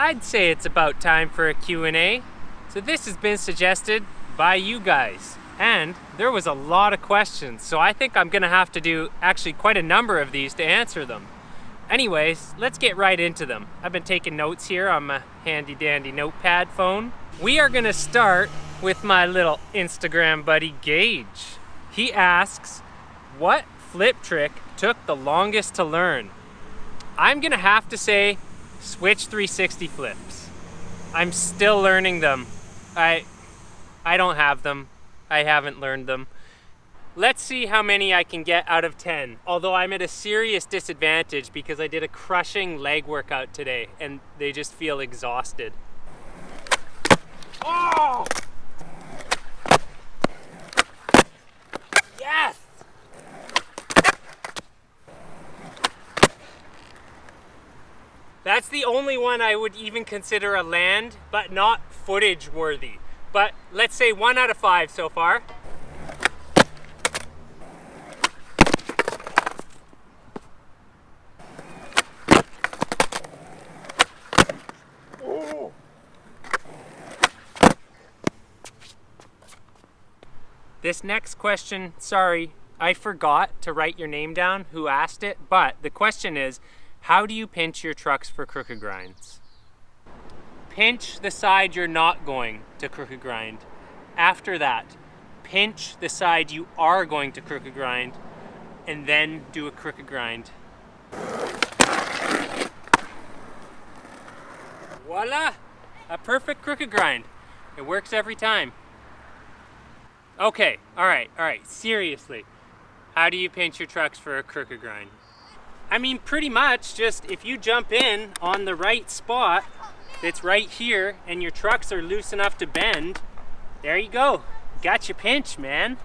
I'd say it's about time for a Q&A. So this has been suggested by you guys, and there was a lot of questions, so I think I'm gonna have to do actually quite a number of these to answer them. Anyways, let's get right into them. I've been taking notes here on my handy dandy notepad phone. We are gonna start with my little Instagram buddy Gage. He asks, what flip trick took the longest to learn? I'm gonna have to say switch 360 flips. I'm still learning them. I don't have them. I haven't learned them. Let's see how many I can get out of 10. Although I'm at a serious disadvantage because I did a crushing leg workout today and they just feel exhausted. Oh! Yes! That's the only one I would even consider a land, but not footage worthy. But let's say 1 out of 5 so far. Oh. This next question, sorry, I forgot to write your name down, who asked it, but the question is, how do you pinch your trucks for crooked grinds? Pinch the side you're not going to crooked grind. After that, pinch the side you are going to crooked grind, and then do a crooked grind. Voila! A perfect crooked grind. It works every time. Okay, all right, seriously. How do you pinch your trucks for a crooked grind? I mean, pretty much just if you jump in on the right spot that's right here and your trucks are loose enough to bend, there you go. Got your pinch, man.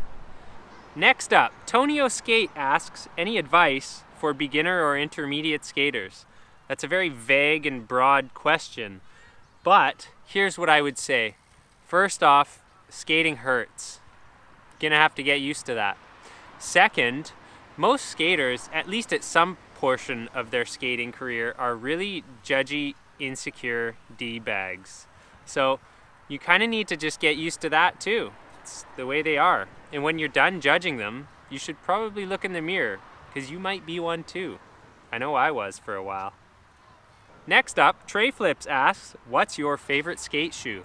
Next up, Tonio Skate asks, any advice for beginner or intermediate skaters? That's a very vague and broad question, but here's what I would say. First off, skating hurts. Gonna have to get used to that. Second, most skaters, at least at some portion of their skating career, are really judgy, insecure D-bags. So you kind of need to just get used to that too. It's the way they are. And when you're done judging them, you should probably look in the mirror, because you might be one too. I know I was for a while. Next up, Trey Flips asks, what's your favorite skate shoe?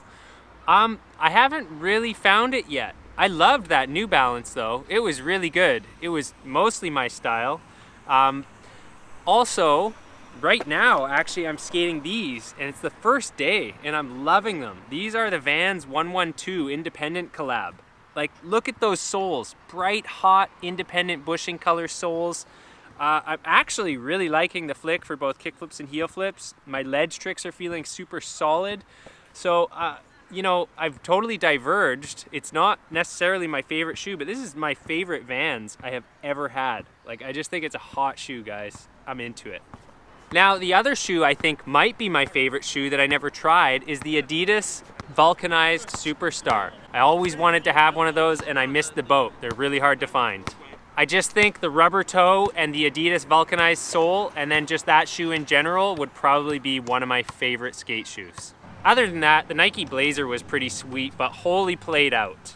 I haven't really found it yet. I loved that New Balance though. It was really good. It was mostly my style. Also, right now, actually, I'm skating these, and it's the first day, and I'm loving them. These are the Vans 112 Independent collab. Like, look at those soles. Bright, hot, independent bushing color soles. I'm actually really liking the flick for both kickflips and heel flips. My ledge tricks are feeling super solid. So, you know, I've totally diverged. It's not necessarily my favorite shoe, but this is my favorite Vans I have ever had. Like, I just think it's a hot shoe, guys. I'm into it. Now, the other shoe I think might be my favorite shoe that I never tried is the Adidas Vulcanized Superstar. I always wanted to have one of those and I missed the boat. They're really hard to find. I just think the rubber toe and the Adidas Vulcanized sole and then just that shoe in general would probably be one of my favorite skate shoes. Other than that, the Nike Blazer was pretty sweet, but wholly played out.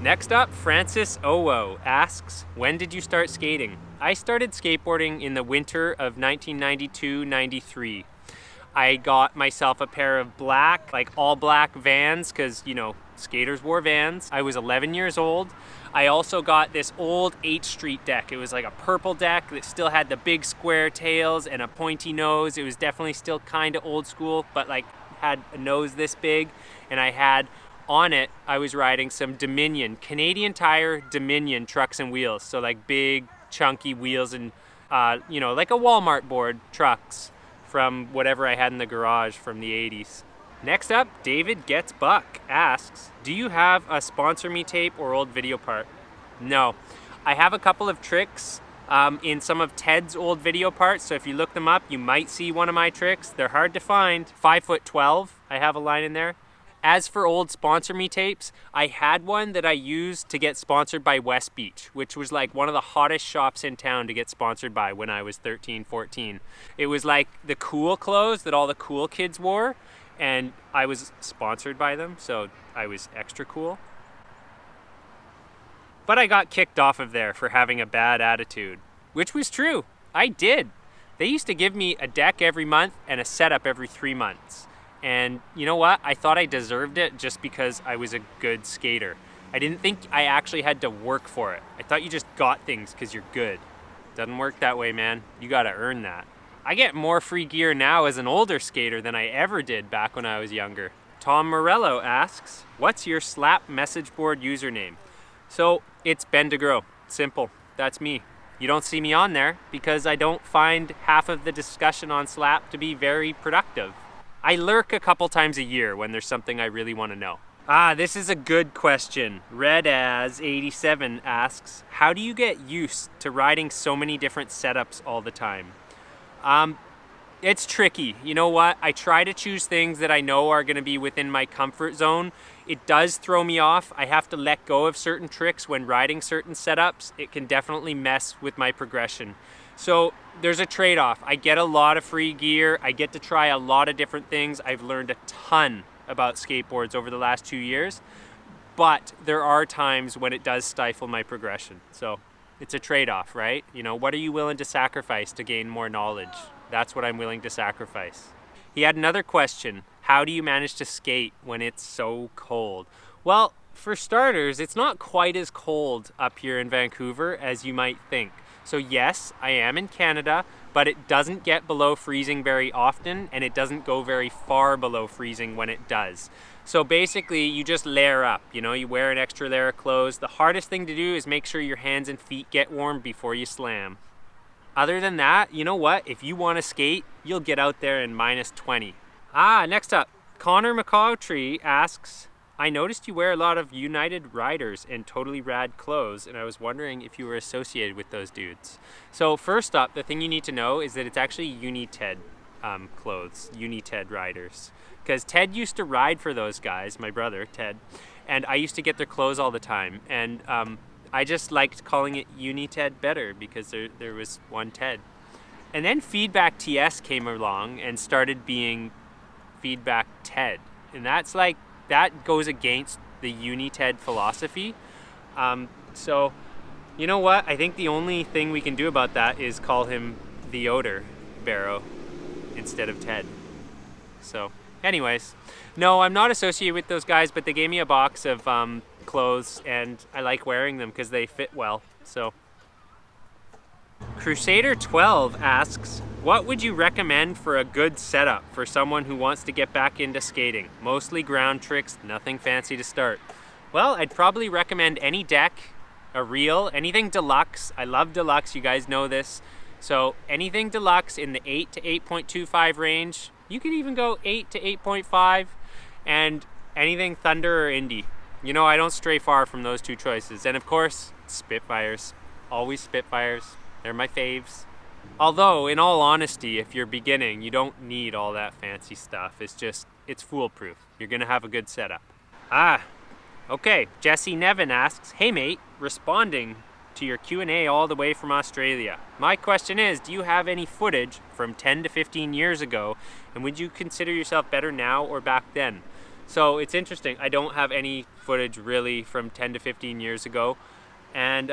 Next up, Francis Owo asks, when did you start skating? I started skateboarding in the winter of 1992-93. I got myself a pair of black, like all black Vans, because, you know, skaters wore Vans. I was 11 years old. I also got this old 8th Street deck. It was like a purple deck that still had the big square tails and a pointy nose. It was definitely still kind of old school, but like had a nose this big, and I had on it, I was riding some Dominion, Canadian Tire Dominion trucks and wheels. So like big, chunky wheels and, you know, like a Walmart board trucks from whatever I had in the garage from the 80s. Next up, David Gets Buck asks, do you have a sponsor me tape or old video part? No. I have a couple of tricks in some of Ted's old video parts, so if you look them up, you might see one of my tricks. They're hard to find. 5'12", I have a line in there. As for old sponsor me tapes, I had one that I used to get sponsored by West Beach, which was like one of the hottest shops in town to get sponsored by when I was 13, 14. It was like the cool clothes that all the cool kids wore, and I was sponsored by them, so I was extra cool. But I got kicked off of there for having a bad attitude, which was true. I did. They used to give me a deck every month and a setup every 3 months. And you know what? I thought I deserved it just because I was a good skater. I didn't think I actually had to work for it. I thought you just got things because you're good. Doesn't work that way, man. You gotta earn that. I get more free gear now as an older skater than I ever did back when I was younger. Tom Morello asks, what's your Slap message board username? So it's Ben DeGros. Simple. That's me. You don't see me on there because I don't find half of the discussion on Slap to be very productive. I lurk a couple times a year when there's something I really want to know. This is a good question. Redaz87 asks, how do you get used to riding so many different setups all the time? It's tricky. You know what? I try to choose things that I know are going to be within my comfort zone. It does throw me off. I have to let go of certain tricks when riding certain setups. It can definitely mess with my progression. So there's a trade-off. I get a lot of free gear. I get to try a lot of different things. I've learned a ton about skateboards over the last 2 years, but there are times when it does stifle my progression. So it's a trade-off, right? You know, what are you willing to sacrifice to gain more knowledge? That's what I'm willing to sacrifice. He had another question. How do you manage to skate when it's so cold? Well, for starters, it's not quite as cold up here in Vancouver as you might think. So yes, I am in Canada, but it doesn't get below freezing very often, and it doesn't go very far below freezing when it does. So basically, you just layer up, you know, you wear an extra layer of clothes. The hardest thing to do is make sure your hands and feet get warm before you slam. Other than that, you know what? If you want to skate, you'll get out there in -20. Next up, Connor McCawtree asks, I noticed you wear a lot of United Riders and Totally Rad clothes, and I was wondering if you were associated with those dudes. So first up, the thing you need to know is that it's actually United clothes, United Riders. Because Ted used to ride for those guys, my brother, Ted, and I used to get their clothes all the time. And I just liked calling it United better because there was one Ted. And then Feedback TS came along and started being Feedback Ted. And that's like, that goes against the United philosophy. So, you know what? I think the only thing we can do about that is call him the Odor Barrow instead of Ted. So, anyways, no, I'm not associated with those guys, but they gave me a box of clothes, and I like wearing them because they fit well. So, Crusader12 asks, what would you recommend for a good setup for someone who wants to get back into skating? Mostly ground tricks, nothing fancy to start. Well, I'd probably recommend any deck, a reel, anything deluxe. I love deluxe, you guys know this. So anything deluxe in the 8 to 8.25 range. You could even go 8 to 8.5, and anything Thunder or Indy. You know, I don't stray far from those two choices. And of course, Spitfires. Always Spitfires. They're my faves. Although, in all honesty, if you're beginning, you don't need all that fancy stuff. It's foolproof. You're gonna have a good setup. Okay. Jesse Nevin asks, hey mate, responding to your Q&A all the way from Australia. My question is, do you have any footage from 10 to 15 years ago, and would you consider yourself better now or back then? So it's interesting. I don't have any footage really from 10 to 15 years ago, and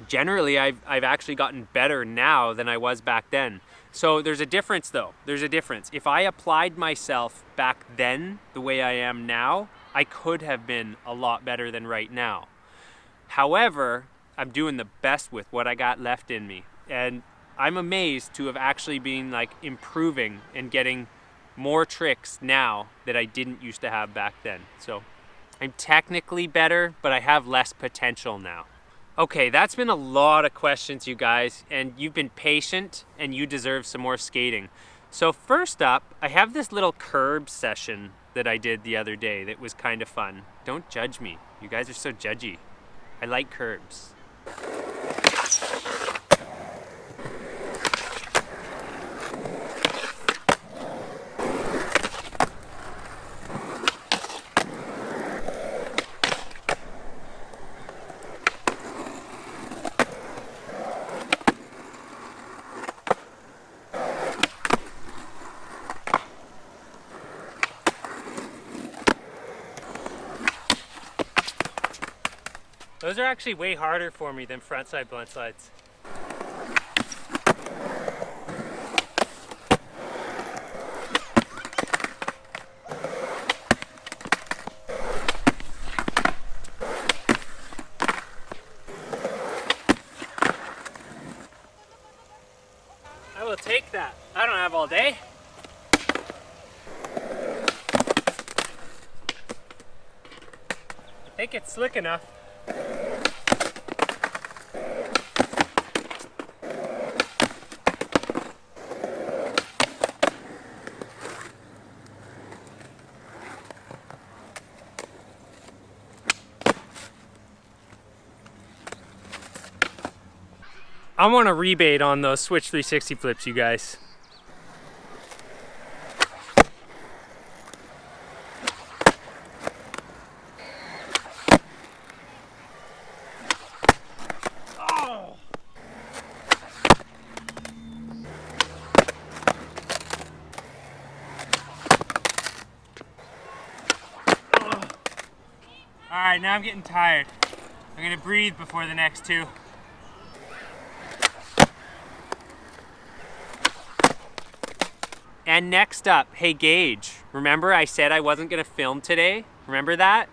generally I've actually gotten better now than I was back then. So there's a difference though. There's a difference. If I applied myself back then the way I am now, I could have been a lot better than right now. However, I'm doing the best with what I got left in me, and I'm amazed to have actually been like improving and getting more tricks now that I didn't used to have back then. So I'm technically better, but I have less potential now. Okay, that's been a lot of questions, you guys, and you've been patient, and you deserve some more skating. So first up, I have this little curb session that I did the other day that was kind of fun. Don't judge me. You guys are so judgy. I like curbs. Those are actually way harder for me than frontside blunt slides. I will take that. I don't have all day. I think it's slick enough. I want a rebate on those Switch 360 flips, you guys. Oh. All right, now I'm getting tired. I'm gonna breathe before the next two. And next up, hey Gage, remember I said I wasn't gonna film today? Remember that?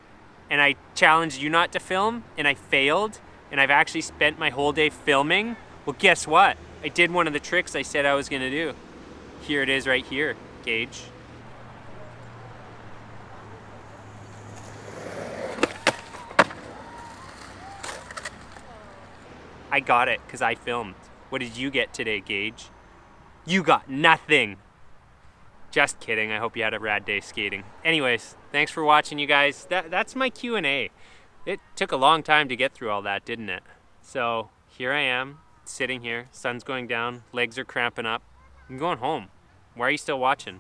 And I challenged you not to film, and I failed, and I've actually spent my whole day filming. Well, guess what? I did one of the tricks I said I was gonna do. Here it is right here, Gage. I got it, because I filmed. What did you get today, Gage? You got nothing. Just kidding, I hope you had a rad day skating. Anyways, thanks for watching, you guys. That's my Q&A. It took a long time to get through all that, didn't it? So here I am, sitting here, sun's going down, legs are cramping up. I'm going home. Why are you still watching?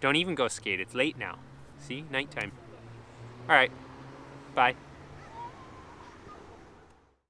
Don't even go skate, it's late now. See, nighttime. All right, bye.